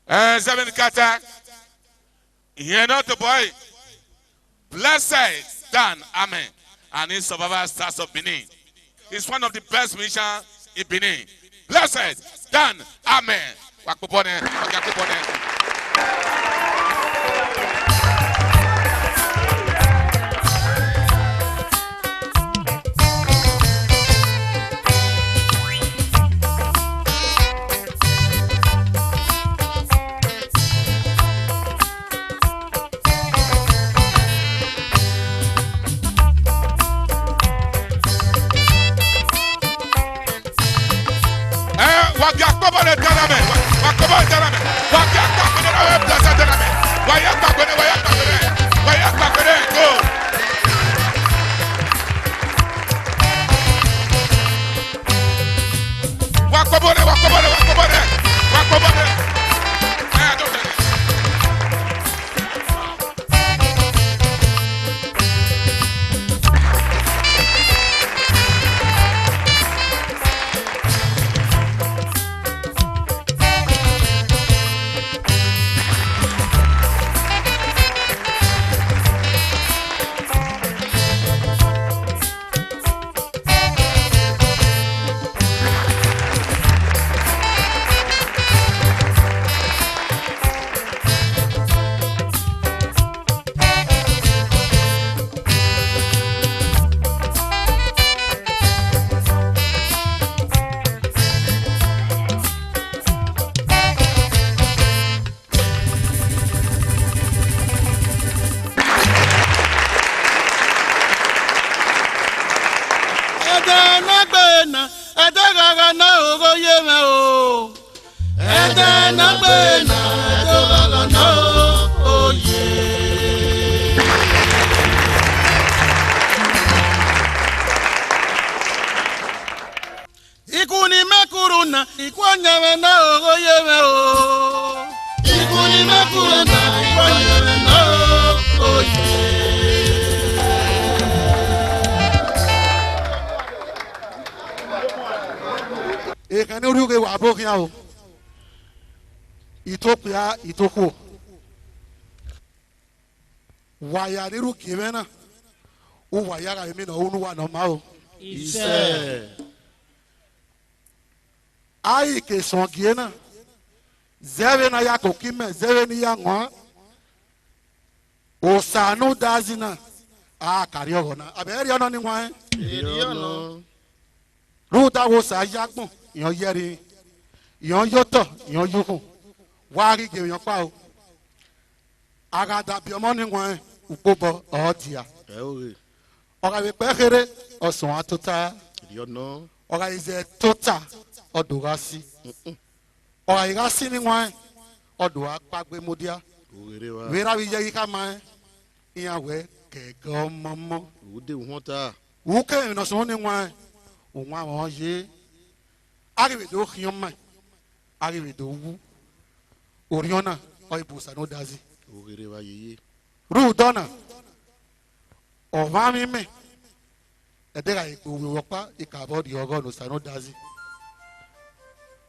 Seven kata. Hear not the boy. Blessed Dan, amen. And his survivor stars of Benin. He's one of the best musicians in Benin. Blessed Dan, amen. Wakubone, wakubone. Ethiopia, Itoko. Wayariru Kimena. O Wayara, I mean, Unuan or Mao. I case on Giena. Zevenayako Kime, Zevenia. Osano Dazina. Ah, Cariona. A very honoring one. Ruta was a Yakmo. Your Yeri. Your Yoto. Your Yuko. Wari give your power. I got up your morning one, Ukobo or Tia. Or I will bear or so tota. You know, or I is a tota or Durasi. Or I got seen one or do I pack with Mudia. Where are we? Yamai in a way, go mamma. Who do want her? Who came us only one? One more ye. I will do human. I will do. Oriona, Oibusa, no dazi. Rudona. Or Vami me. A day I will walk back, it about your gun, no dazi.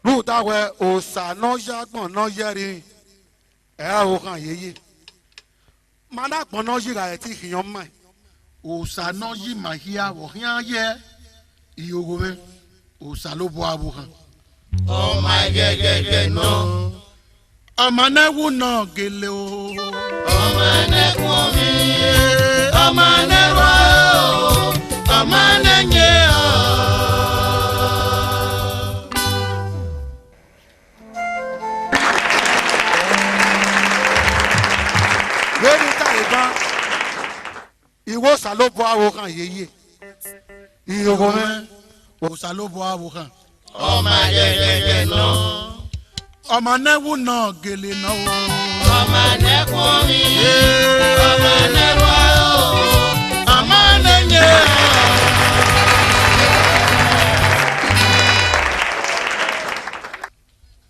Ruda where Osa no Jagman, no Yeri. Eohan ye. Manak Monoji, I think in your mind. Osa no ye, my here, or here, ye. You go. Osa Loboabuhan. Oh my God, no. Amane wu no gele o. Amane kwami. Amane wa. Amane nye o. Lórí ta ìbọn, ìwọ sàlóbọ̀ àwọ̀ kan yeye. Ìyókò mẹ́, òsàlóbọ̀ àwọ̀ kan. Oh my God, no. Amane wu no gele no o. Amane kwami. Amane wa. Amane nye o.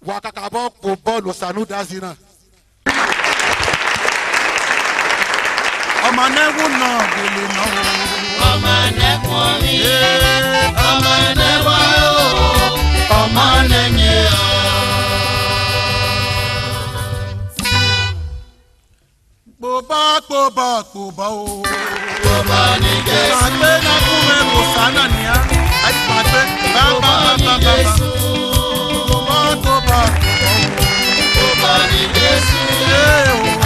Wakakabo po bọ́ọ̀lù sanu dazina. Amane wu no gele no o. Amane kwami. Amane wa. Amane nye o. o. Kóbá ní Jésù. Pàgbé náà fún ẹ kò sánà nìyà. Àyè pàgbé. Kóbá ní Jésù. Kóbá. Kóbá ní Jésù.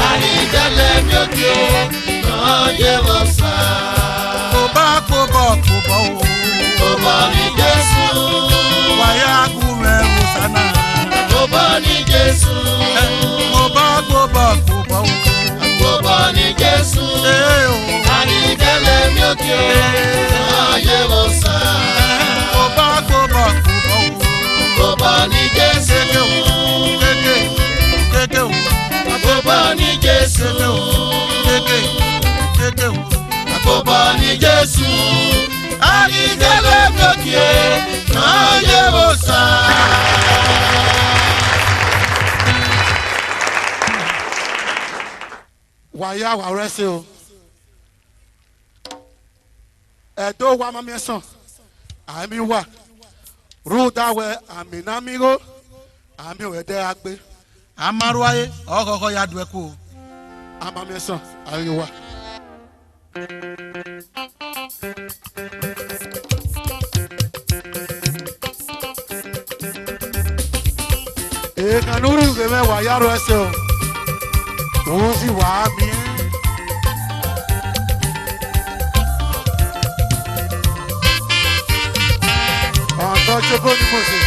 Àríjẹ́lẹ̀ mi ò kí o. Náà yẹ wọ́n sá. Kóbá o. Kóbá ní Jésù. Wàyà kúrẹ́ kò sánà. Kóbá ní Jésù. Kóbá o. Kóbá ní Jésù. Àríjẹ́lẹ̀ mi ò kí o. Náà yẹ wọ́n sá. Kóbá o. Kóbá ní Jésù. Kéké o. Kóbá ní Jésù. Kéké o. Kóbá ní Jésù. Àríjẹ́lẹ̀ mi ò kí o. Náà yẹ wọ́n sá. Wàyà wà rẹ́sẹ̀ o. Ẹ̀dọ́ wa máa mi sàn. Àmì wà. Rúdàwẹ̀ àmì námíró. Àmì òwẹ̀dẹ́ agbé. Amaruaye ọkọ̀ọ̀kọ̀ ya dùn ẹ́ kú. Àmà mi sàn. Àyè wà. Èèkàn lórí ìwé mẹ́wàá yàrá ẹsẹ̀ o. Òun sì wà á mi. Ọ̀tọ̀ ṣokó ni mo ṣe.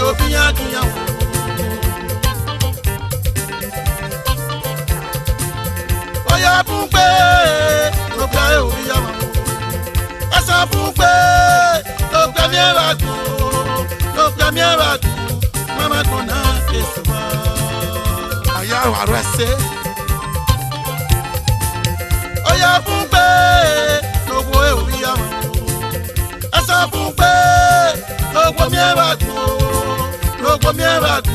obiya dunya wo. Oya bumpe, lobia obiya wo. Asa bumpe, lobia miera du, lobia miera du. Mama kona esuwa. Aya warese. Oya bumpe, lobia obiya wo. Asa bumpe, lobia miera du, lobia miera du.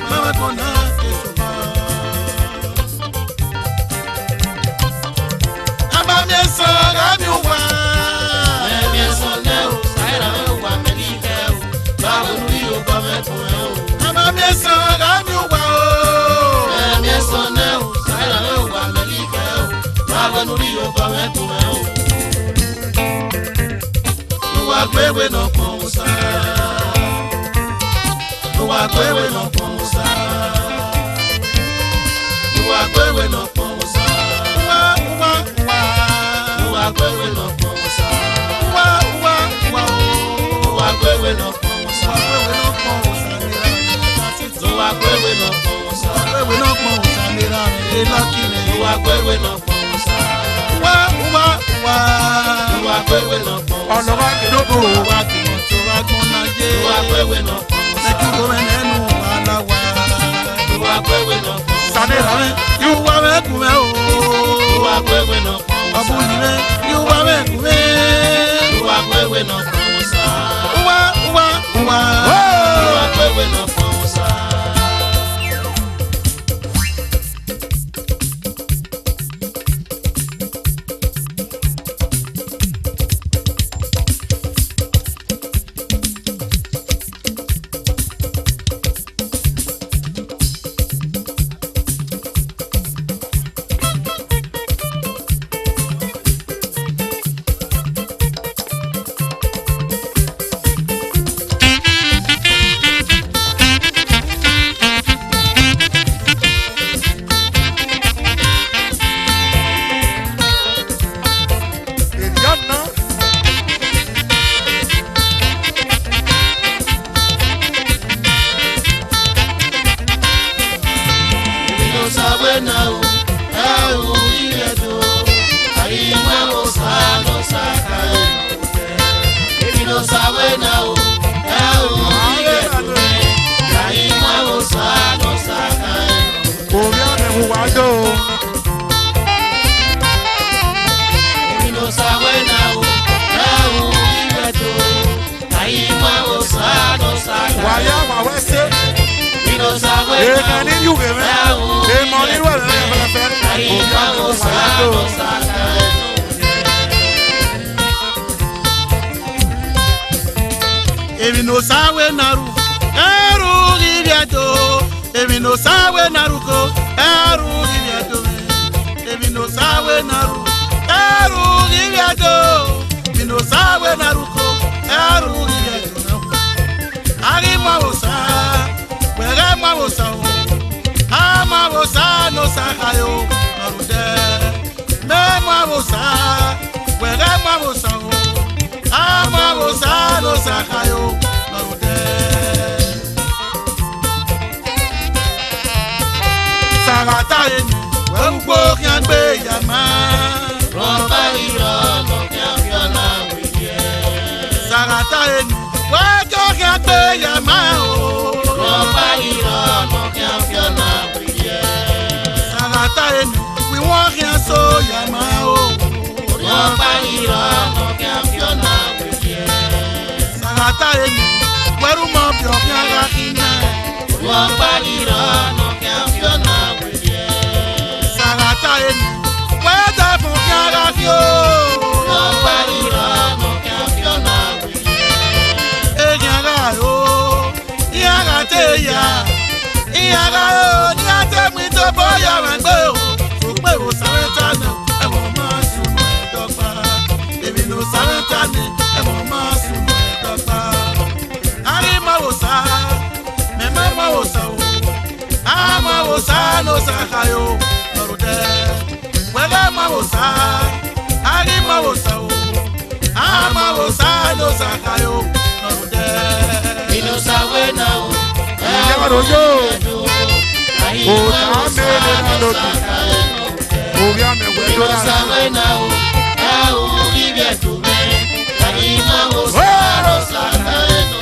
Mama kona esuwa. Aba miesa rami uwa. Miesa neo, saira uwa melikeo. Baba nuyo bametueo. Aba miesa rami uwa. Miesa neo, saira uwa melikeo. Baba nuyo bametueo. Nuwa kwewe no konsa. Nuwa kwewe no konsa. Nuwa kwewe no konsa. Nuwa kwewe no konsa. Nuwa kwewe no konsa. Nuwa kwewe no konsa. Nuwa kwewe no konsa. Nuwa kwewe no konsa. ọlọ́wà kìlógún o. Nuwa kwewe no konsa. Nuwa kwewe no konsa. sanera mi. Yuwa mekume o. Nuwa kwewe no konsa. Abunire yuwa mekume. Nuwa kwewe no konsa. Uwa. Nuwa kwewe no konsa. ènìyàn náà. No sabe now, how you do. I no saka. If you no sabe now, how you do. I no saka. omi àdìmú wá dó o. If you no sabe now, how you do. I no saka. wàyà wà wẹ́sẹ̀. If you no sabe èèyàn ní now, yúwèé mẹ́. èèmọ̀ nínú ẹ̀rọ yẹn fẹ́lẹ́fẹ́. I omi àdìmú no wá dó o. saka. Ebi no sawe naru, eru giriado. Ebi no sawe naruko, eru giriado. Ebi no sawe naru, eru giriado. Ebi no sawe naruko, eru giriado. Ari mawosa, were mawosa o. Amawosa no sakayo, narude. Me mawosa, were mawosa o. Amawosa no sakayo, narude. Sarata eni, wempo kiangbe yama. Rọba irọ́ lọ kí a fi ọ̀la wìyẹ. Sarata eni, wempo kiangbe yama o. Rọba irọ́ lọ kí a fi ọ̀la wìyẹ. Sarata eni, we want him so yama o. Rọba irọ́ lọ kí a fi ọ̀la wìyẹ. Sarata eni, weru mo bi obi ara kina. Rọba irọ́ lọ kí a fi ọ̀la wìyẹ. Sarata eni, weta fun ki ara fi o. Rọba irọ́ lọ kí a fi ọ̀la wìyẹ. Enyara o, iyara te ya. Iyara o, ni ate mi to boya wengbe o. Sugbe o sarata na, ewo ma sunu edogba. Ebi no sarata ni, ewo ma sunu edogba. Ari ma wo sa, me ma wo sa o. Ama wo sa no sakayo, norude. Wele ma wo sa, ari ma wo sa o. Ama wo sa no sakayo, norude. Inú sawe na o. Yaro yo. Ota mele na lotu. Oya me wedo na. Sawe na o. Ibia tume. Kaima o saro saka eno.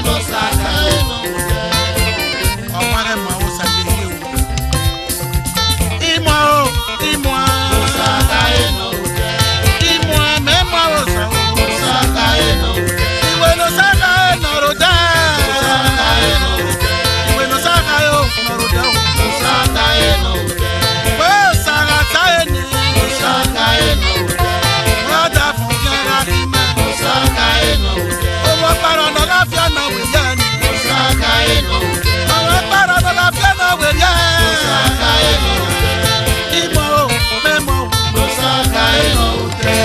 no sakae no ude. Ọ̀pọ̀lọpọ̀ máa wọ sàgbéyé o. Ìmọ̀ o, ìmọ̀ a. No sakae no ude. Ìmọ̀ a mẹ́mọ̀ o sàn o. No sakae no ude. Ìwé ló sàkáyé nọ̀rọ̀ dá. No sakae no ude. Ìwé ló sàkáyé o nọ̀rọ̀ dá o. No sakae no ude. Pé sàrà táyé ni. No sakae no ude. Rọ́dà fún yàrá kí mẹ́. No sakae no ude. Owó parọ́ lọ láfíà náà wẹ̀ yá ni. No sakae no ude. Owó parọ́ lọ láfíà náà wẹ̀ yá. No sakae no ude. Ìmọ̀ o, mẹ́mọ̀ o. No sakae no ude.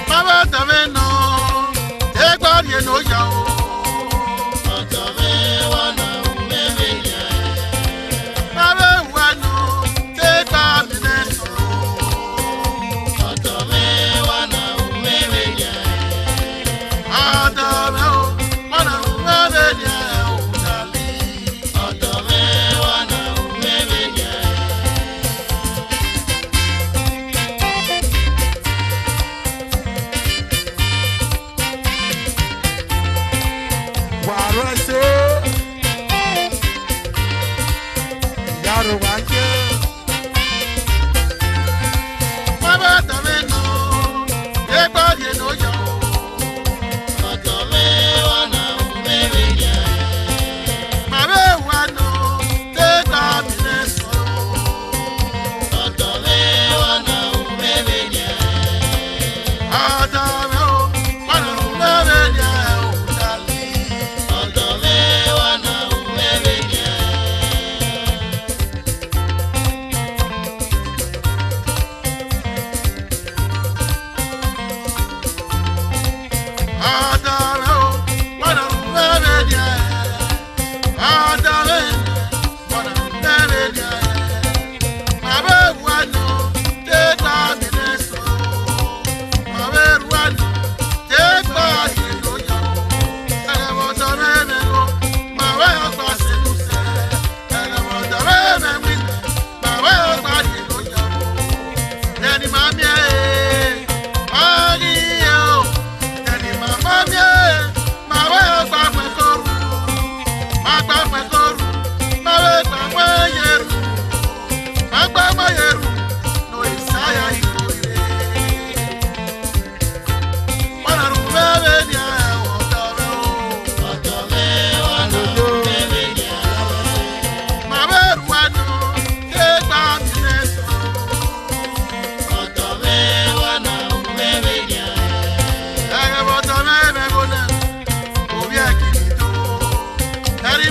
Bàbá tàbí nà, ẹgbẹ́ yẹn ló yà o. Ọ̀tọ̀ mi wà náà mẹ́rin yẹn. Bàbá wà nù, ẹgbẹ́ mi lè sọ̀rọ̀. Ọ̀tọ̀ mi wà náà mẹ́rin yẹn. Ọ̀dọ̀ rẹ̀ o, ọ̀nà wẹ́rẹ́ yẹn ò dàlí. Ọ̀tọ̀ mi wà náà mẹ́rin yẹn. wàárọ̀ ṣe ìyàrá wa jẹ́ Bàbá tàbí nà, ẹgbẹ́ yẹn ló yà o. Ọ̀tọ̀ mi wà náà mẹ́rin yẹn. Bàbá wà nù, ẹgbẹ́ mi lè sọ̀rọ̀. Ọ̀tọ̀ mi wà náà mẹ́rin yẹn. Ọ̀dọ̀ rẹ̀ o, ọ̀nà wẹ́rẹ́ yẹn ò dàlí. Ọ̀tọ̀ mi wà náà mẹ́rin yẹn.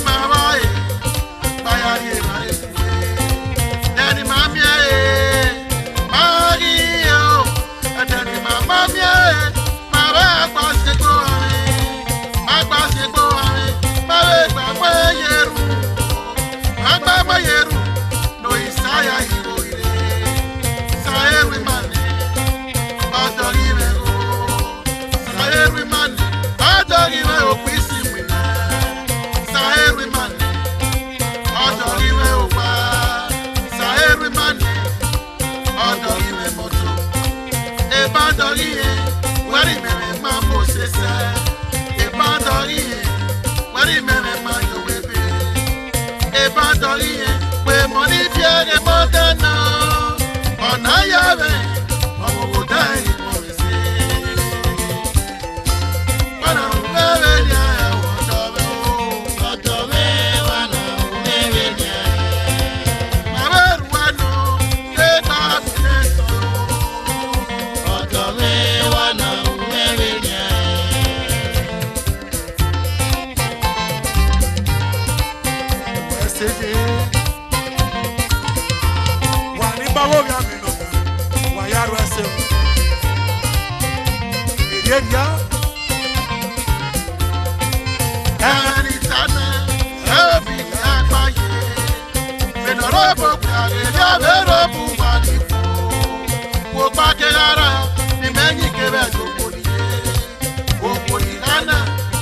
Mama, ṣeṣe. Wà ní báwo rí àmì nà, wà yára ẹsẹ̀ o. Èdè ìyá. Ẹni tánà ẹbí àgbáyé. Mẹ̀nọ̀rọ̀ gbogbo àlejò àbẹ̀rẹ̀ bù wà ní fún. Wò pàkẹ́ rárá ni mẹ́yìn kébẹ̀ tó kò níye. Gbogbo ìlànà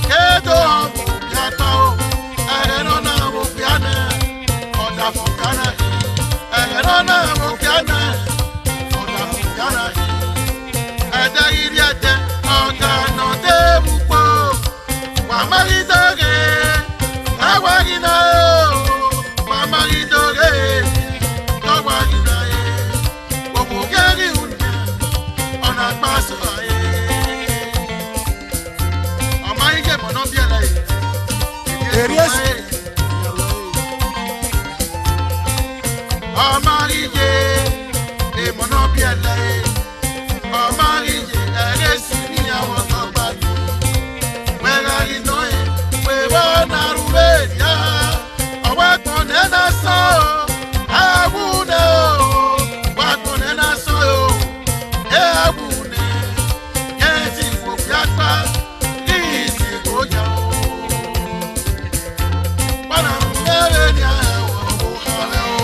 kéèdó ọ̀bù bí a tọ́ o. Ẹ̀rọ náà wò bí a nà. Ọ̀dà fún Ghana yìí. Ẹ̀rọ náà wò bí a nà. Ọ̀dà fún Ghana yìí. Ẹ̀dá ìrì ẹ̀jẹ̀ ọ̀gá náà dé wúpọ̀. Wàmárìdóge, àwárìnà o. Wàmárìdóge, lọ́wárìnà yẹ. Gbogbo kẹ́rì ùnà, ọ̀nà àgbàsọ̀ ayé. Ọmọ ike mọ̀nà bí ẹ̀rọ yìí. Èrè èsì. Ọmọ ike ìmọ̀nà bí ẹ̀rọ yìí. Ọmọ ike ẹ̀rẹ́ sí ní àwọn tó gbàgbé. Wẹ́rẹ́ iná yẹn, wẹ́wọ́ nàrúwé yá. Ọwọ́ ẹ̀gbọ́n nẹ́nà sọ ọ́, àwùnẹ̀ o. Wọ́n ẹ̀gbọ́n nẹ́nà sọ ọ́, àwùnẹ̀. Yẹ́n ti fò bí apá, kí ìsìnkú yà ó. Wọ́n náà mẹ́rẹ̀ ní àwọ̀ ọ̀rẹ́ o.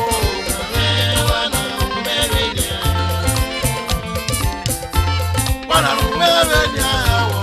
Wọ́n náà mẹ́rẹ̀ ní àwọ̀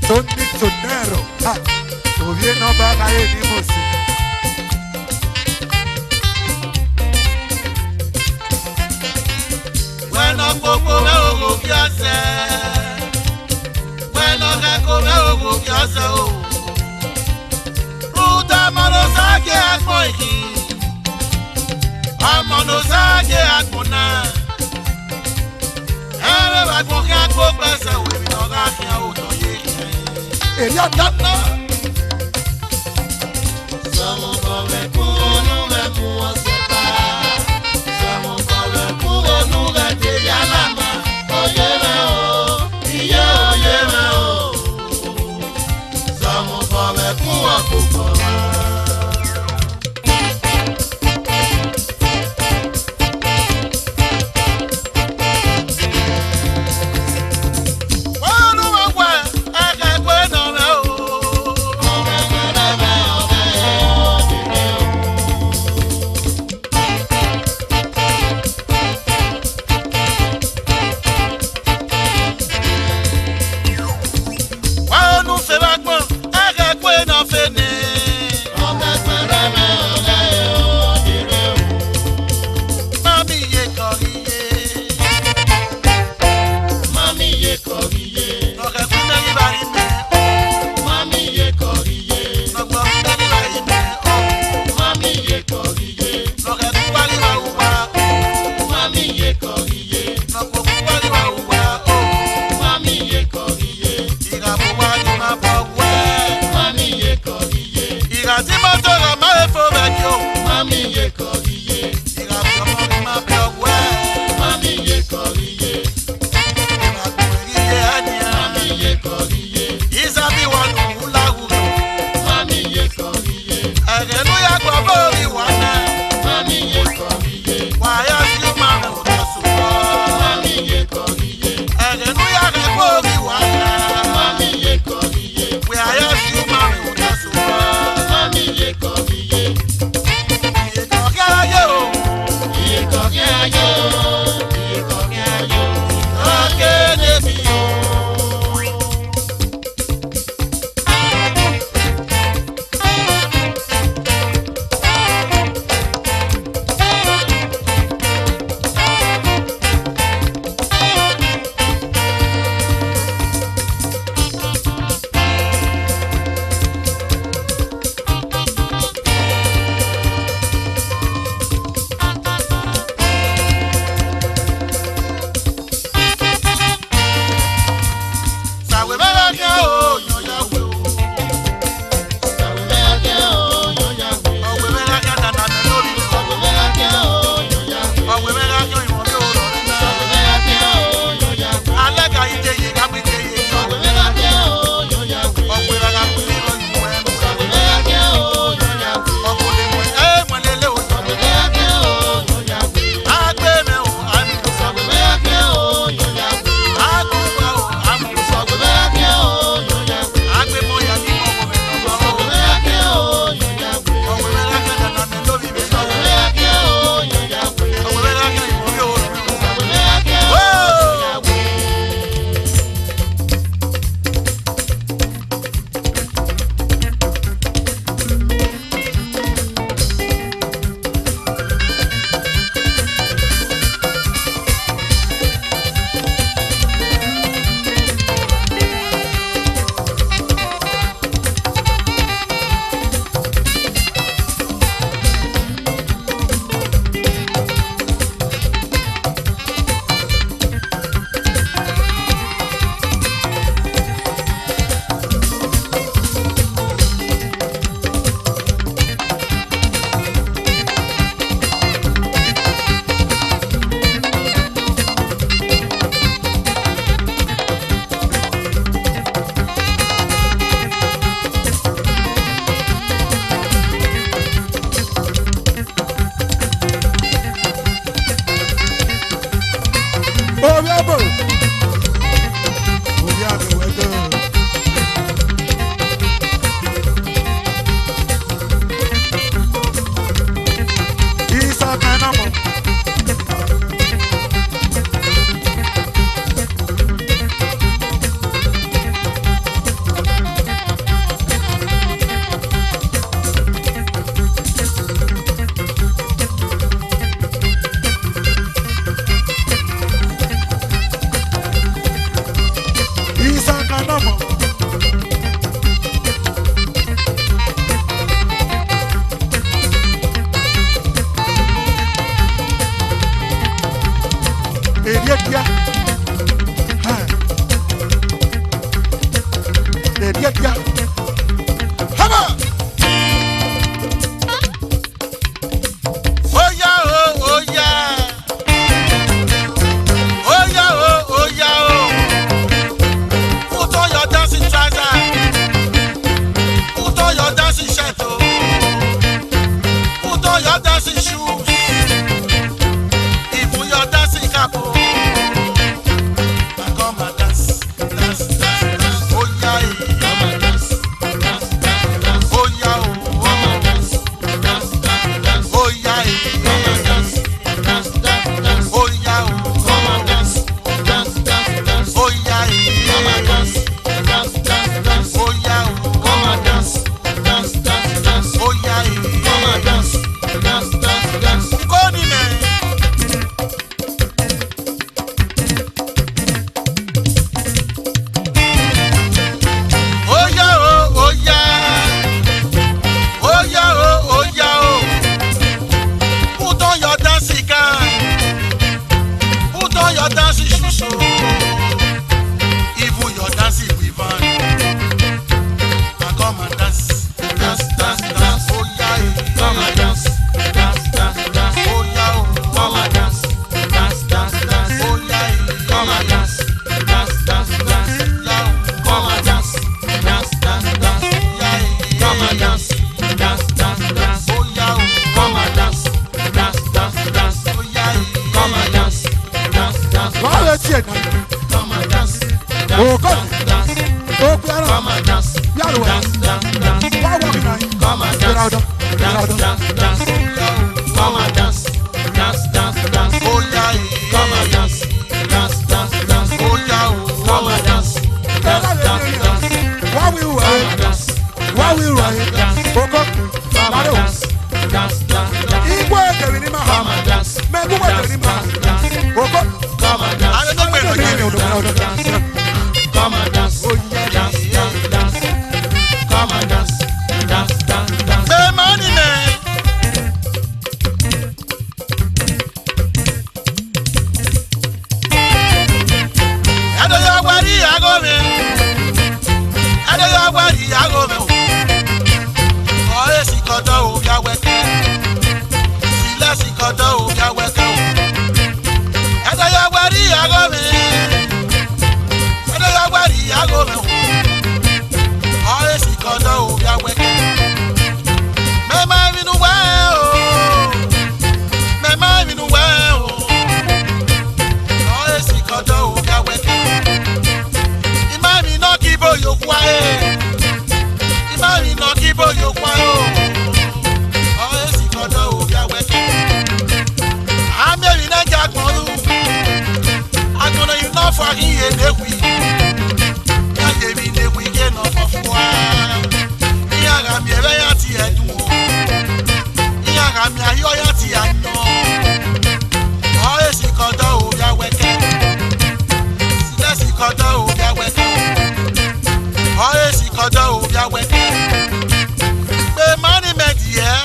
Tony Tonero, òye nọmba káyé ní mòsí. Wẹ́nà gbogbo mẹ́wòó kí ọ sẹ́, wẹ́nà kẹ́kọ̀ọ́ mẹ́wòó kí ọ sẹ́ o. Rúdà mọ́nà sáàgé àgbọ̀n yìí, ọmọnà sáàgé àgbọ̀n náà. èrè àdáná. Sọ̀mù kọ̀wé kún onú rẹ̀ mú ọ̀sẹ̀ bá. Sọ̀mù kọ̀wé kún onú rẹ̀ dé yálà mọ́. Oyè rẹ̀ o, iye oyè rẹ̀ o. Sọ̀mù kọ̀wé kún ọ̀kùnkọ̀ wá. yẹn díẹ̀díẹ̀. Hábà. Oya o, oya. Oya o, oya o. Put on your dancing trouser. Put on your dancing shirt o. Put on your dancing shoes. Even your dancing cap o. Come and dance, dance, dance, dance. Oya e. Come and dance, dance, dance, dance. Oya o. Come and dance, dance, dance, dance. Oya e. Come and dance, dance, dance, dance. Oya o. Come and dance, dance, dance, dance. Oya e. Come and dance, dance, dance, dance. Oya o. Come and dance, dance, dance, dance. Oya e. Come and dance, dance, dance, dance. Go ni me. Oya o, oya. Oya o, oya o. Put on your dancing gown. Put on your dancing shoes o. Even your dancing ribbon. And come and dance, dance, dance, dance. Oya e. Come and dance, dance, dance, dance. Oya o. Come and dance, dance, dance, dance. Oya e. Come and dance, dance, dance, dance. Oya o. Come and dance, dance, dance, dance. Oya e. Come and dance, dance, dance, dance. Oya o. Come and dance, dance, dance, dance. Oya e. Come and dance, dance, dance, Wàá dance. lè tiẹ̀ náà. Come and dance, Oh, dance, God. dance, dance. Ó bí ara. Come and dance, Bí àrùn ẹ̀. dance, dance, dance. Wàá wọ̀ mí náà. Come and Gbéra dance, ọ̀dọ́. Gbéra dance, ọ̀dọ́. dance, dance. Come and dance, dance, dance, dance. Oh yeah, come and dance, dance, dance, dance. Oh yeah, come and dance, dance, dance, dance. Wàá wí wà Come ẹ́. and dance, Wàá wí wà ẹ́. Kókó. come and dance, dance, dance, dance. Igbó ẹ̀jẹ̀ ní ma hà. Come and dance, Mẹ́gbó ẹ̀jẹ̀ ní ma hà. dance, dance. Kókó. Come and dance, Ẹ̀jẹ̀ ní ọ̀dọ̀ dance, come and dance, dance, dance, dance. Come and dance, dance, dance, dance. Hey, money man. Adoyawari agome, Adoyawari agome. Ọ̀rẹ́ sì kọ́tọ́ òbí awẹ́kẹ́, sílẹ̀ sì kọ́tọ́ òbí awẹ́kẹ́ o. Adoyawari agome, Adoyawari agome o. Ọ̀rẹ́ sì kọ́tọ́ òbí awẹ́kẹ́. Mẹ́má inú wẹ́ o, mẹ́má inú wẹ́ o. Ọ̀rẹ́ sì kọ́tọ́ òbí awẹ́kẹ́. Ìmáàmì náà kí bóyá òkú ayé. Ìmáàmì náà kí bóyá òkú ayé o. Ọ̀rẹ́ sì kọ́tọ́ òbí awẹ́kẹ́. Àmì èmi náà jẹ́ àgbọ̀nrú. Àgbọ̀nrú yìí náà fọ àkíyè lẹ́wì. Yàgé mi lẹ́wì ké náà fọ fún wa. Ìyàrá mi ẹ̀rẹ́ yà ti ẹ̀dùn o. Ìyàrá mi ayọ̀ yà ti àyàn. Ọ̀rẹ́ sì kọ́tọ́ òbí awẹ́kẹ́. Sílẹ̀ sì kọ́tọ́ òbí awẹ́kẹ́. Ọ̀rẹ́ sì kọ́tọ́ òbí awẹ́kẹ́. Pé mọ́nì mẹ́tì yẹ́.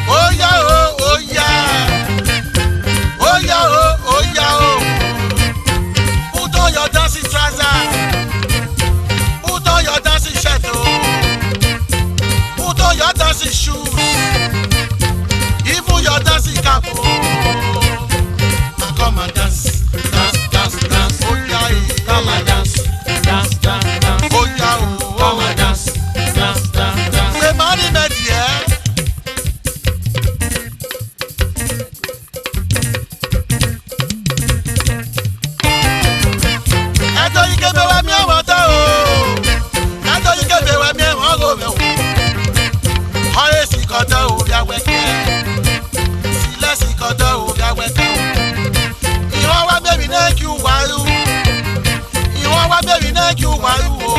Oya o, oya. Oya o, oya o. Put on your dancing trouser. Put on your dancing shirt o. Put on your dancing shoes. Even your dancing cap o. And come and dance, dance, dance, dance. Oya e, come and dance, dance, dance, dance. Oya o, come and dance, dance, dance, dance. Pé mọ́nì mẹ́tì ẹ́. Ẹjọ́ yìí kébé wá mi ẹ̀wọ̀n tán o. Ẹjọ́ yìí kébé wá mi ẹ̀wọ̀n rò mí o. Ọ̀rẹ́ sì kọ́tọ́ òbí awẹ́kẹ́. Sílẹ̀ sì kọ́tọ́ òbí awẹ́kẹ́ o. Ìwọ́n wá bẹ̀rì náà kí o wáyú. Ìwọ́n wá bẹ̀rì náà kí o wáyú o.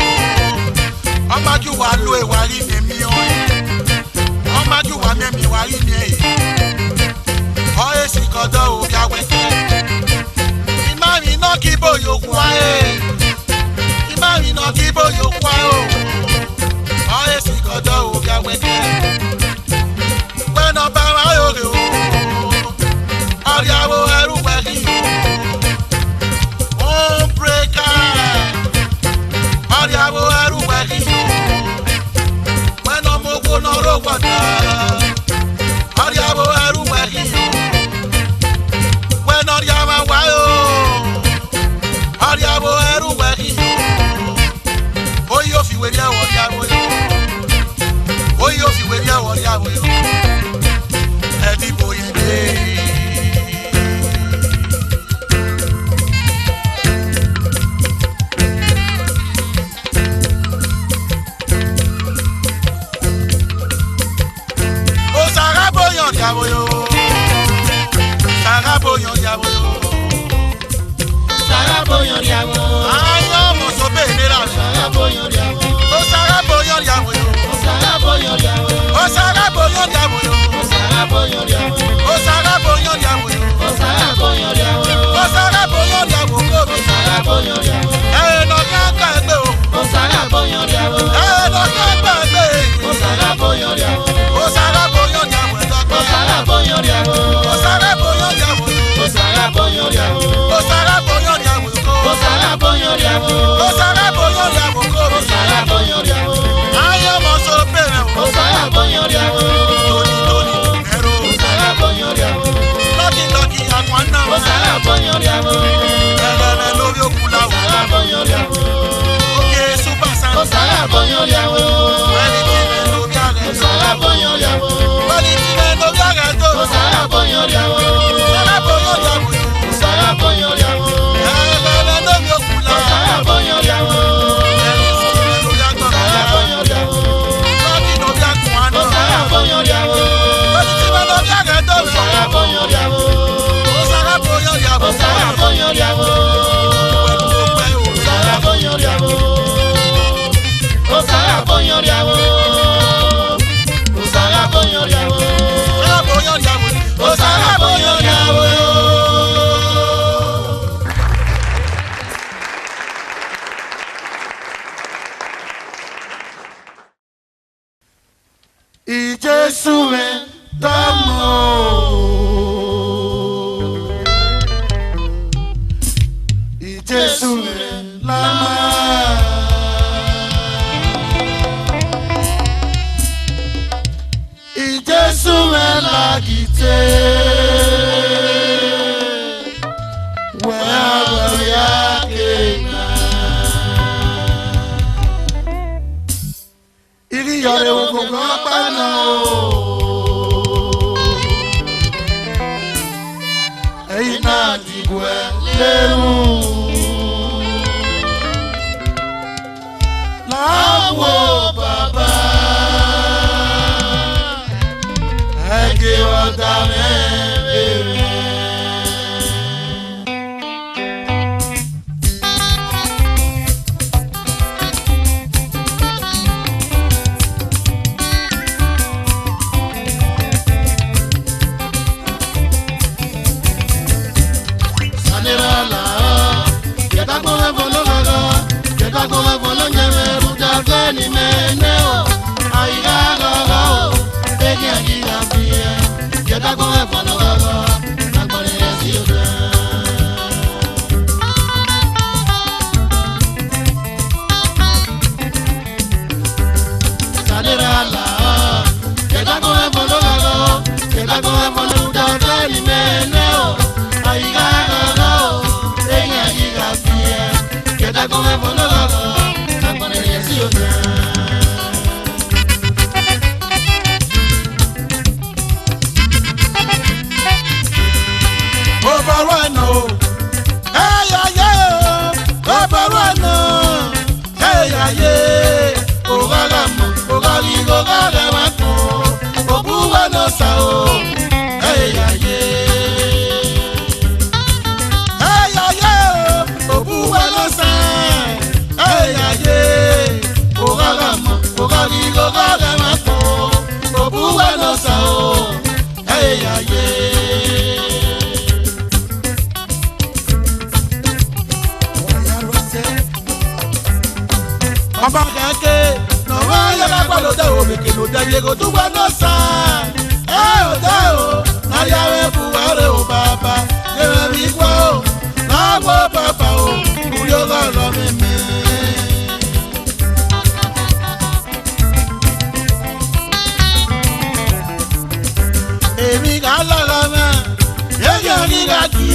Ọmọ kí wàá lo ìwà rí mi mi o. Ọmọ kí wàá mẹ́mi wá rí mi èyí. Ọ̀rẹ́ sì kọ́tọ́ òbí awẹ́kẹ́. Ìmáàmì náà kí bóyá òkú ayé. Ìmáàmì náà kí bóyá òkú ayé o. Ọ̀rẹ́ sì kọ́tọ́ òbí awẹ́kẹ́. Pẹ́ẹ́nà bá wa yóò rè o. Ọ̀rẹ́ ọ̀dà ọ̀dìàbò ẹrú wẹ̀kì wẹ́n ọ̀dìàbò wáyò ọ̀dìàbò ẹrú wẹ̀kì ó yóò fi wẹ̀rí ẹ̀wọ̀ ọ̀dìàbò yìí ó yóò fi wẹ̀rí ẹ̀wọ̀ ọ̀dìàbò yìí ẹ̀dìbò yẹn dé.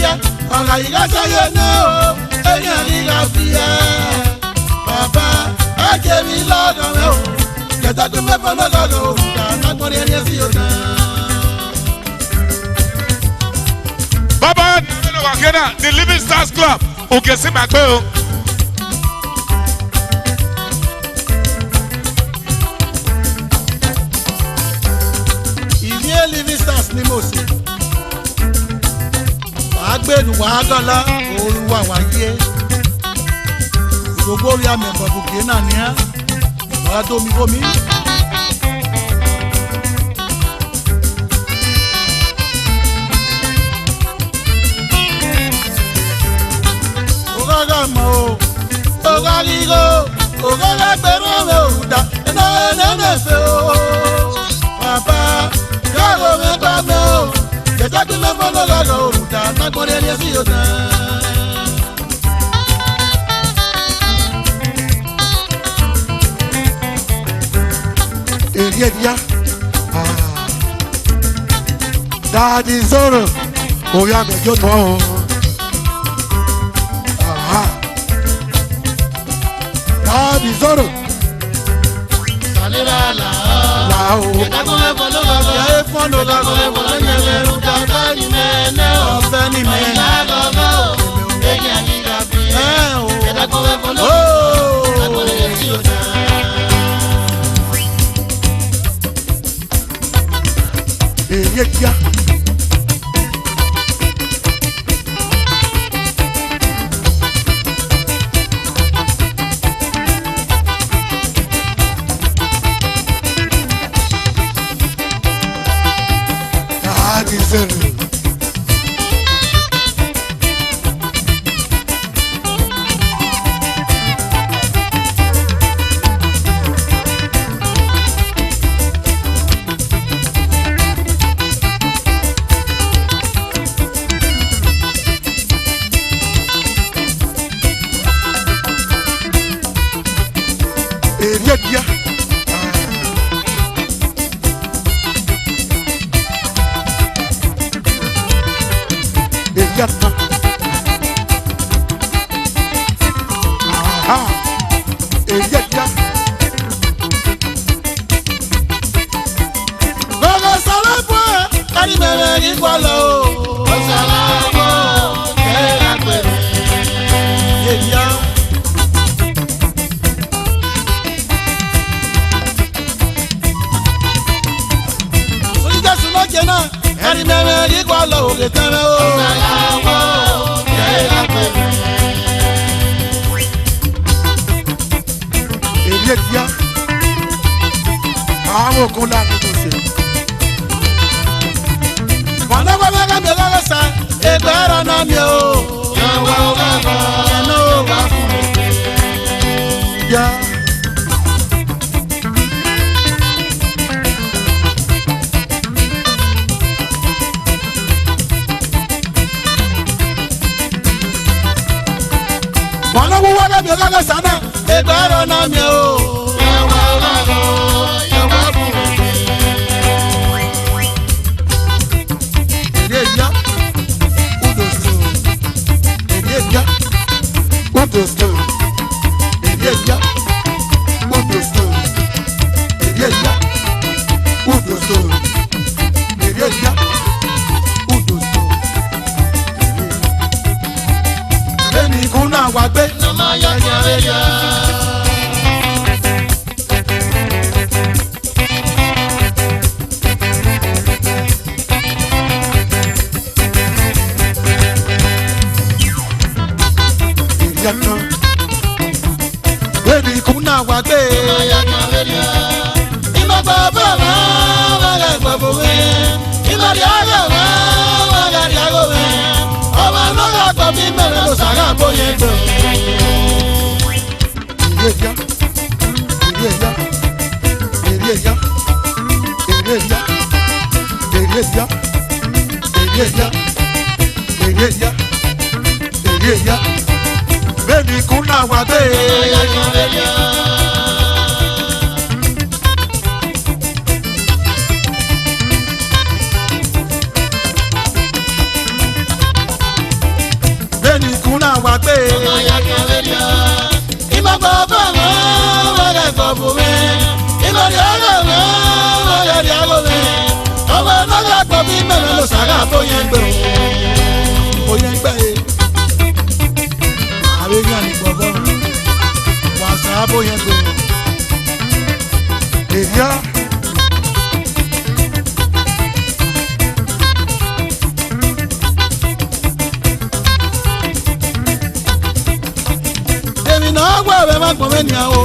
fíà ọ̀rọ̀ ìgbàsá yẹn náà o èèyàn ríra fíà bàbá ẹ̀jẹ̀ mi lọ́dọ̀ rẹ̀ o kẹta tó mẹ́fọ́ lọ́dọ̀ o àgbọ̀n ẹni ẹ̀sìn yóò tán. Baba nínú wàkẹ́dà the Living Stars Club òkè sí màgbé o. ìní Living Stars ni mo sì wàá gbẹ̀dùn wàá dọ́là òru wà wáyé gbogbo orí àmẹ̀bọ̀ bùkẹ́ náà ní á wàá domi bomi. Mọ o ogarigo ogalagbẹrún mi ò dá iná ẹnẹnẹfẹ o bàbá yàrá mi bá mi o jẹjẹ bí mi fọlọ lọlọ òrùta nagbọnrin ẹni ẹsìn yóò tán. èrè ẹ̀díyá dáàdi zoro orí àgbẹ̀jọ́ tán o. Dáàdi zoro. Salira la o. Kẹ̀kẹ́ fẹ́ fọlọ́ lọ́dọ̀. Yẹ fọ́nù lọ́dọ̀ Fọlọ́ yẹn lẹ́rù kàkà ní mẹ́ẹ̀ẹ́ o. ọ̀fẹ́ ni mi. Ọ̀yà lọ́dọ̀ o. Èèyàn ní gàbí. Kẹ̀kẹ́ fẹ́ fọlọ́ lọ́dọ̀. Agbọ̀nrin ẹ̀sìn yóò tán. Èrè kíá. Zero. Dia. Eliana. Eliana. Gbogbo sọ̀rọ̀ fún ẹ, kárí bẹ̀rẹ̀ yìí kọ́ lọ o. Ó sọ̀rọ̀ fún kẹ́rẹ́ pẹ̀lú. Èyíyá. Oníjàsù lọ́jẹ̀ náà, kárí bẹ̀rẹ̀ yìí kọ́ lọ òkè tẹ́rẹ́ o. Ó sọ̀rọ̀ fún kẹ́rẹ́ pẹ̀lú. Eliana. Àwọn òkun láti tó ṣe. Mọ̀nàgbọ́ bẹ́ẹ̀ kẹ́mi lọ́wọ́ sa, ẹgbẹ́ ẹ̀rọ náà mi o. Yọ̀wọ̀ bàbá Ẹnu wà fún mi. Ya. mọ̀nàgbọ́ wá kẹ́mi lọ́wọ́ sa náà, ẹgbẹ́ ẹ̀rọ náà mi o. Yọ̀wọ̀ bàbá yọ̀wọ̀ fún mi. Èyíyá. Eliana. Udoston. Èyíyá. Udoston. Eliana. Udoston. Eliana. Udoston. Bẹ́ẹ̀ni ikú náà wá gbé. Nọmọ yọjọ rẹjọ. Eliana. Bẹ́ẹ̀ni ikú náà wá gbé. Nọmọ yọjọ rẹjọ. Ìmọ̀gbà bàbá wà lẹ̀ gbọ̀gbọ̀ wẹ̀. Ìmọ̀dí ayọ̀ wà wà lẹ̀ dàgbọ̀ wẹ̀. Ọmọ lọ́gà gbọ̀ bí mẹ́rin ló sàrà bóyá gbọ̀. Eliana. Eliana. Eliana. Eliana. Eliana. Eliana. Eliana. Eliana. Bẹ́ẹ̀ni ikú náà wá gbé. Nọmọ yọjọ rẹjọ. fún mi. Ìlọrí ọ̀rọ̀ mi, ọ̀rẹ́dì àgọ́ mi. Ọmọ ọlọ́gà pọ̀ bí mẹ́rin ló sàrà tó yẹn gbé o. Ó yẹn gbé e. Àbẹ̀yẹ ni gbọ̀gbọ́. Wàsá bó yẹn gbé o. èyí á. Èmi náà wọ̀ ẹ̀rẹ̀ má gbọ̀n mẹ́ni àwọ̀.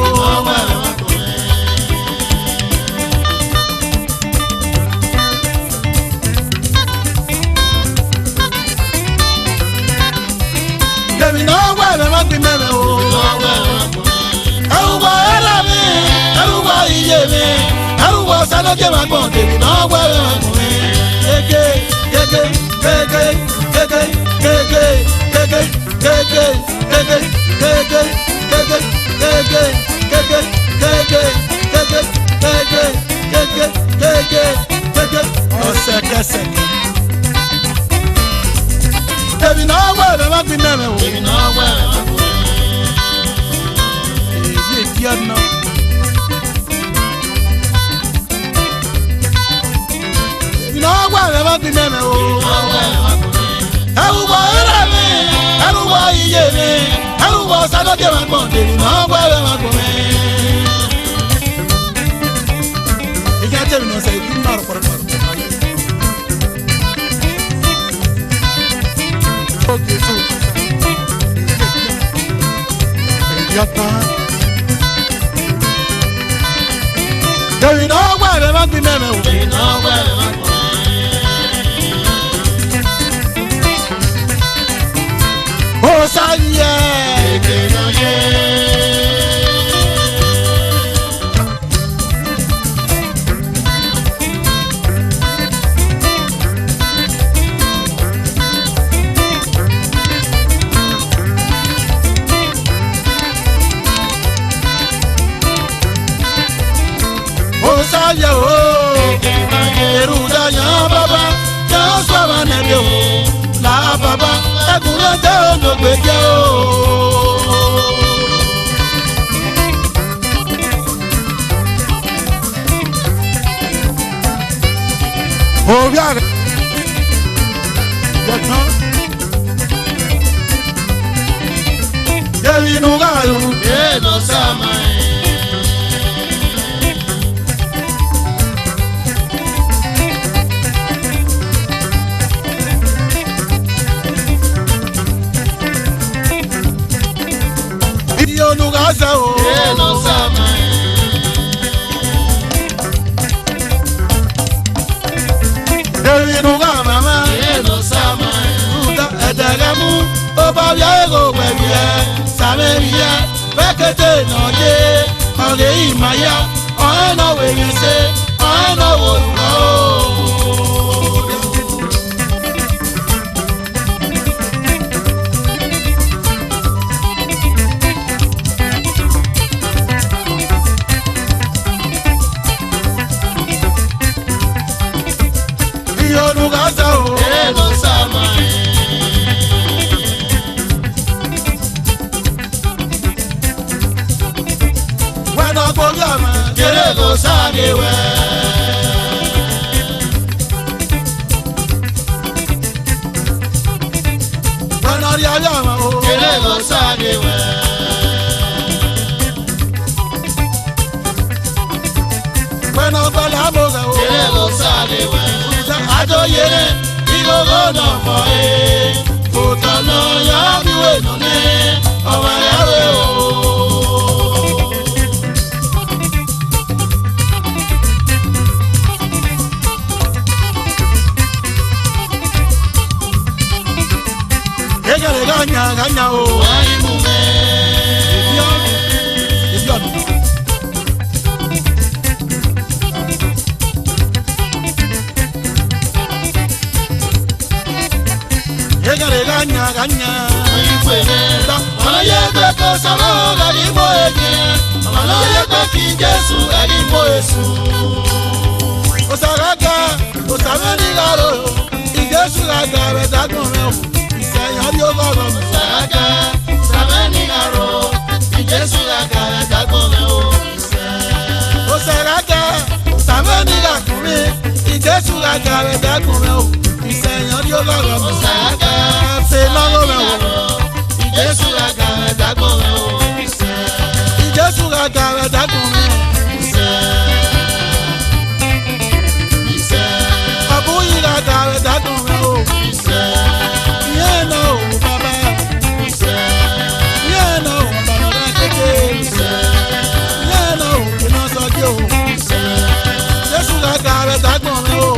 Èmi náà wọ̀ ẹ̀rẹ̀ má gbin mẹ́rẹ̀ o. Ẹrù wọ ẹ̀rẹ̀ mi, ẹrù wọ iye mi, ẹrù wọ sálókè má gbọ̀n. Èmi náà wọ̀ ẹ̀rẹ̀ má gbọ̀n mi. Kéké kéké kéké kéké kéké kéké kéké kéké kéké. Ọ̀sẹ̀kẹsẹ̀kẹ. Èmi náà wẹ̀ ẹ̀rẹ̀ má gbin mẹ́rin o. Èmi náà wẹ̀ ẹ̀rẹ̀ má gbin mẹ́rin. Èyí èdí ọ̀nà. Èmi náà wẹ̀ ẹ̀rẹ̀ má gbin mẹ́rin o. Ẹrù wọ ẹ̀rẹ̀ mi, ẹrù wọ iye mi, ẹrù wọ sálókè má gbọ̀n. Èmi náà wẹ̀ ẹ̀rẹ̀ má gbin mẹ́rin. Ìjà tẹ̀mí náà sẹ́yìn bí márùn pọ̀rọ̀pọ̀rọ̀. Oge tó èyí ọ̀tá. Èmi náà wẹ̀ ẹ̀rẹ̀ má gbin mẹ́rin o. Èmi náà wẹ̀ ẹ̀rẹ̀ má gbin mẹ́rin. Ó sáyé. Èké náà yé. Sáyé o, èrú dayan bàbá, jẹ́ ó sọ̀rọ̀ nẹ̀bí o, là bàbá, ẹkùnrin jẹ́ olóògbé jẹ́ o. Orí àrẹ. Yọ̀tán. Èmi nù káyọ̀. Èlò sàmà ẹ̀. Olùkọ́sẹ̀ o. Èlò sàmà ẹ̀. Èmi nù ká màmá. Èlò sàmà ẹ̀. Rúdà ẹ̀dẹ̀rẹ̀ mú. Ó bá yá èrò pẹ̀lú ẹ̀. Sàmẹ́rì yẹ. Bẹ́kẹ̀tẹ̀ náà yé. Ọ̀rẹ́ ìmáyà. Ọ̀rẹ́ náà wèrè ṣe. Ọ̀rẹ́ náà wò lọ́ o. Olùkọ́sẹ̀ o. Èlò sàmà ẹ̀. Wẹ́nà gbórí àmà. Kéré kò sáde wẹ̀. Wẹ́nà rí ayé àmà o. Kéré kò sáde wẹ̀. Wẹ́nà gbọ́dọ̀ àmọ̀gà o. Kéré kò sáde wẹ̀. Àjọ yẹrẹ ìgbòho náà fọ ẹ́. Kò tọ̀nà yá wíwé nùlẹ̀ ọmọ yàwé o. Kékeré gányan o. Wáyé mú mẹ́. Èdí ọ̀nà. Kékeré gányan. Ìpèlè ọlọ́yẹ pé kò sọ̀rọ̀ ẹ̀rí mọ́ èjì. Ọlọ́yẹ pé kí Jésù ẹ̀rí mọ́ èṣù. Òsàràgà òsàmẹ́nìlárò ìjẹ́sù àgbà rẹ̀ dágùn rẹ̀ o. Ìsẹ̀yìn ọdí ó bọ̀ rọ̀. Sàrákà sàmẹ́nì àrò ìjẹ́sù àkàrà dàgbọ́n mẹ́ o. àgàrẹ̀ dẹ́kun rẹ̀ o ìsẹ̀yàn yóò lọ́rọ̀ mọ̀ ẹ̀fẹ̀ lọ́rọ̀ rẹ̀ o Jésù àgàrẹ̀ dẹ́kun rẹ̀ o ìjésù àgàrẹ̀ dẹ́kun rẹ̀ àbúyí àgàrẹ̀ dẹ́kun rẹ̀ o yẹn náà o bàbá yẹn náà o bàbá bá kéke yẹn náà o kí náà sọ́jú o jésù àgàrẹ̀ dẹ́kun rẹ̀ o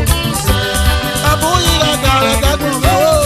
àbúyí àgàrẹ̀ dẹ́kun rẹ̀ o.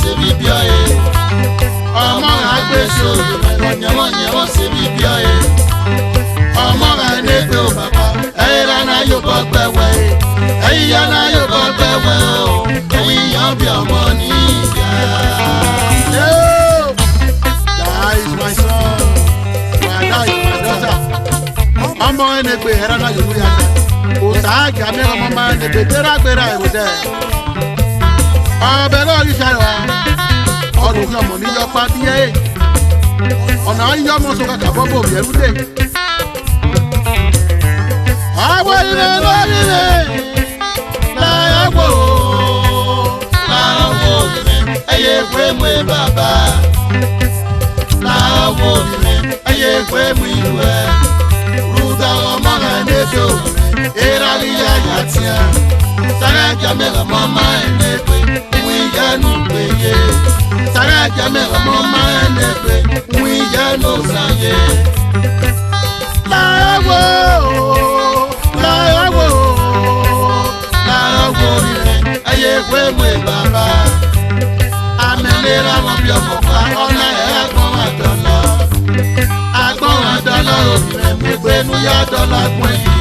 ṣe bí bí ọ̀yẹ́. Ọmọ rà gbé sórí rẹ̀ yẹ̀wọ̀n ṣe bí bí ọ̀yẹ́. Ọmọ rà ní pé ó bàbá ẹ̀yìn rà náà yóò bọ́ gbẹ̀wẹ̀. Ẹ̀yìn yá náà yóò bọ́ gbẹ̀wẹ̀ o. Ẹ̀yìn yàn bí ọmọ ní ìyá. That is my son. That is my daughter. Ọmọ ẹni pé ẹ̀rọ náà yóò yá ká. Òtàgì àmì ọmọ máa ń dèbè gbéra èrò dẹ̀. Ọbẹ̀ náà rí sáré wa. Ọdún fi ọmọ níyọ pa bí ẹ̀. Ọ̀nà yíyọ ọmọ sọ kàkà bọ́ bò yẹrù dé. Àwọn ilé lórí rẹ̀ láyàwó. Láwọ̀ rẹ̀ ẹyẹ pé mú ẹ bàbá. Láwọ̀ rẹ̀ ẹyẹ pé mú ìlú ẹ̀. Rúdà ọmọ rẹ̀ níbi òwúrẹ̀. Ìrànlíyà yàtìá. Sára jàmẹ́rẹ̀ mọ́ máa ń lẹ́gbẹ̀. Wí yánu péye. Sára jàmẹ́rẹ̀ mọ́ máa ń lẹ́gbẹ̀. Wí yánu sáyé. Láyàwó. Láwọ̀ rẹ̀ ẹyẹ pé mú ẹ bàbá. Amẹ́lẹ́ra wọn bí ọmọ pa ọ̀nà ẹ̀ àgbọ̀n àdọ́là. Àgbọ̀n àdọ́là òbílẹ̀ mi gbé nu yá dọ́là gbọ̀n yìí.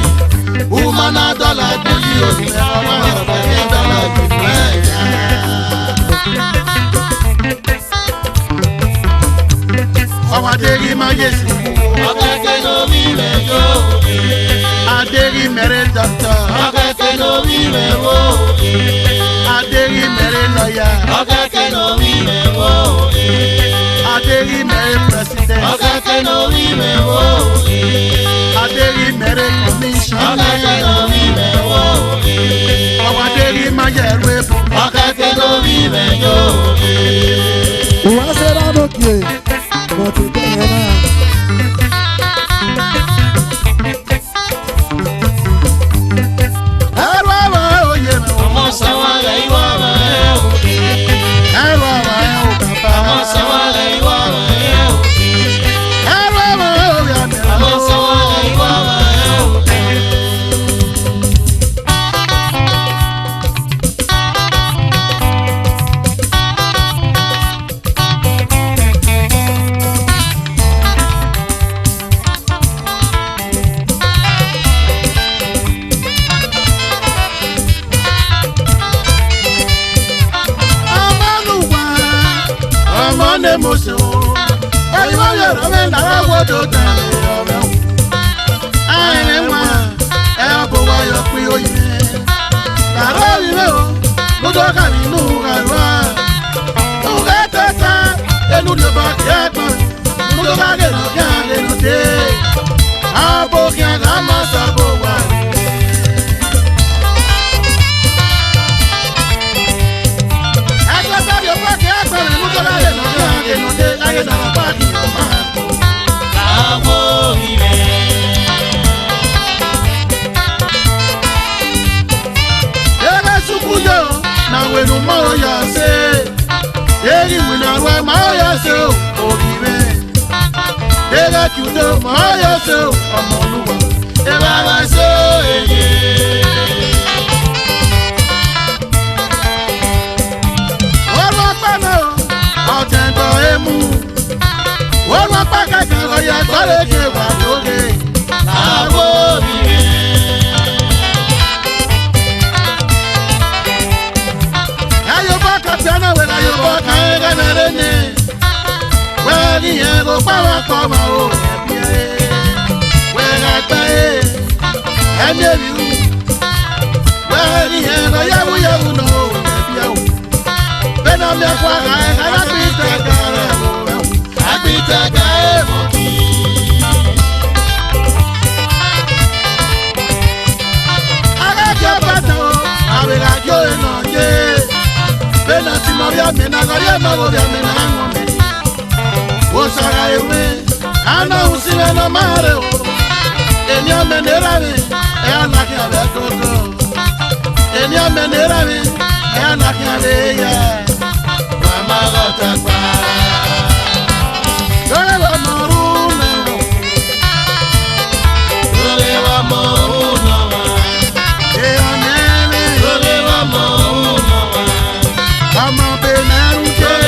Umana dọ́là gbọ̀n yìí òbílẹ̀ ọmọ ọ̀pẹ̀ ní dọ́là gbọ̀n ẹ̀yà. Ọwọ́ adérí máa yé sí. Ọ̀kẹ́kẹ́ lómi rẹ̀ yóò rí. Adérí mẹ́rẹ̀ dọ́tọ̀. Ọ̀kẹ́kẹ́ lómi rẹ̀ wò rí. Adérí mẹ́rẹ̀ lọ́yà. Ọ̀kẹ́kẹ́ lómi rẹ̀ wò rí. Adérí mẹ́rẹ̀ pẹ̀sidẹ̀ntì. Ọ̀kẹ́kẹ́ lómi rẹ̀ wò rí. Adérí mẹ́rẹ̀ kọmíṣánná. Ọ̀kẹ́kẹ́ lómi rẹ̀ wò rí. Ọwọ́ adérí máa yẹ ẹrú epo. Ọ̀kẹ́kẹ́ lómi rẹ̀ yóò rí. Ìwà sẹ́ra lókè, mo ti tẹ̀yẹ náà. Ẹrú àwọn òye mi. Ọmọ sáwọn rẹ̀ ìwọ rẹ̀ ò rí. Ẹrú àwọn ẹ̀ ò bàbá. Ọmọ sáwọn rẹ̀ ìwọ rẹ̀ ò rí. Ẹrú àwọn òye mi. Ọmọ sáwọn rẹ̀ ìwọ rẹ̀ ò rí. Ọmọlúwa, ọmọ ní mo sùn. Ẹ̀yin yọ̀rọ̀ mi lára wọ́dọ̀ tẹ̀lé ọ̀rẹ́ o. Àìrìn wọn, ẹ bò wáyọ̀ pé ó yẹ. Lára ìrẹ́ o, lójó kàrí inú àìwá. Lùkẹ́ tẹ́tẹ́, ẹnu lè bá kí ẹ gbọ́n. Lójó bá gẹ̀rọ kí a lè nù dé. Àbò kí a kà máa sábò wá. Ẹgbẹ́ sábì ó pàkí ẹ gbọ́n. Lójó bá gẹ̀rọ kí a lè nù dé. Láyé dára bá kí ọ máa tó. Láwọ̀ rẹ̀. Ebe sukuyo na wenu mọ ya se. Eri wina rẹ mọ ya se o, òbíre. Ebe tudo mọ ya se o, ọmọ olúwa. Ebe ara se èyí. Wọ́n pẹ́ náà ọ̀tẹ̀ ń tọ́ emu. Wọ́n pẹ́ kẹ̀kẹ́ ọ̀yà gbọ́dọ̀ ṣe wà lóge. Láwọ̀ rẹ̀. Ayọ̀bọ̀ kàtàna wẹ̀rẹ̀ ayọ̀bọ̀ kàyẹ̀rẹ̀ mẹ́rẹ̀ ní. Wẹ́ẹ̀rì yẹn kò pàwọ́ pọ̀ mọ́ o. Wẹ́ẹ̀rẹ̀ àgbẹ̀ yẹ ẹ̀mí èmi wù. Wẹ́ẹ̀rì yẹn kò yẹ̀wùyẹ̀wù nà o. Bẹ́ẹ̀ náà mi ẹ̀kọ́ àgbà ẹ̀ ká yá pín tẹ̀gà rẹ̀ o. Àgbìtẹ̀gà èèmọ̀ kì í. Akẹ́kọ̀ọ́ bàtà o, àwẹ̀rẹ̀ àjọ ìnà yé. Bẹ́ẹ̀ náà ti mọ rí àmì náà kọ́ rí ẹ̀mọ́ wo rí àmì náà ń wọ̀n mi. Wò sara ewé, àná òun sí rẹ̀ náà máa rẹ̀ o. Ènìyàn mẹ́nẹ́rà mi, ẹ̀ á nàkí àbẹ̀ kókó. Ènìyàn mẹ́nẹ́rà mi, ẹ̀ á nàkí àbẹ̀ yẹ. Màmá rọ̀tà pa. Lórí wa mọ̀ ọ́rùn mẹ́wọ̀. Lórí wa mọ̀ òun náà wá. Èèyàn mẹ́rin, Lórí wa mọ̀ òun náà wá. ọmọ bẹ̀rẹ̀ ń jẹ́.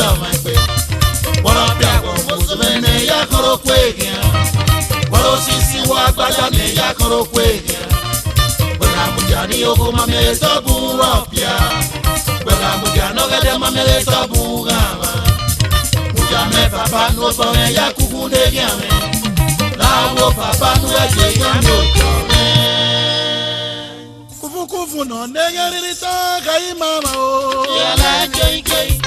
Your koro kwegya. Walo sisi wa gbada me ya koro kwegya. Bela mujani oko mamele sobu wapya. Bela mujano gede mamele sobu gama. Mujame papa no pome ya kukunde gyame. Lawo papa no ya jeyano kome. Kufu no nega ririta kai mama o. Yala jey jey.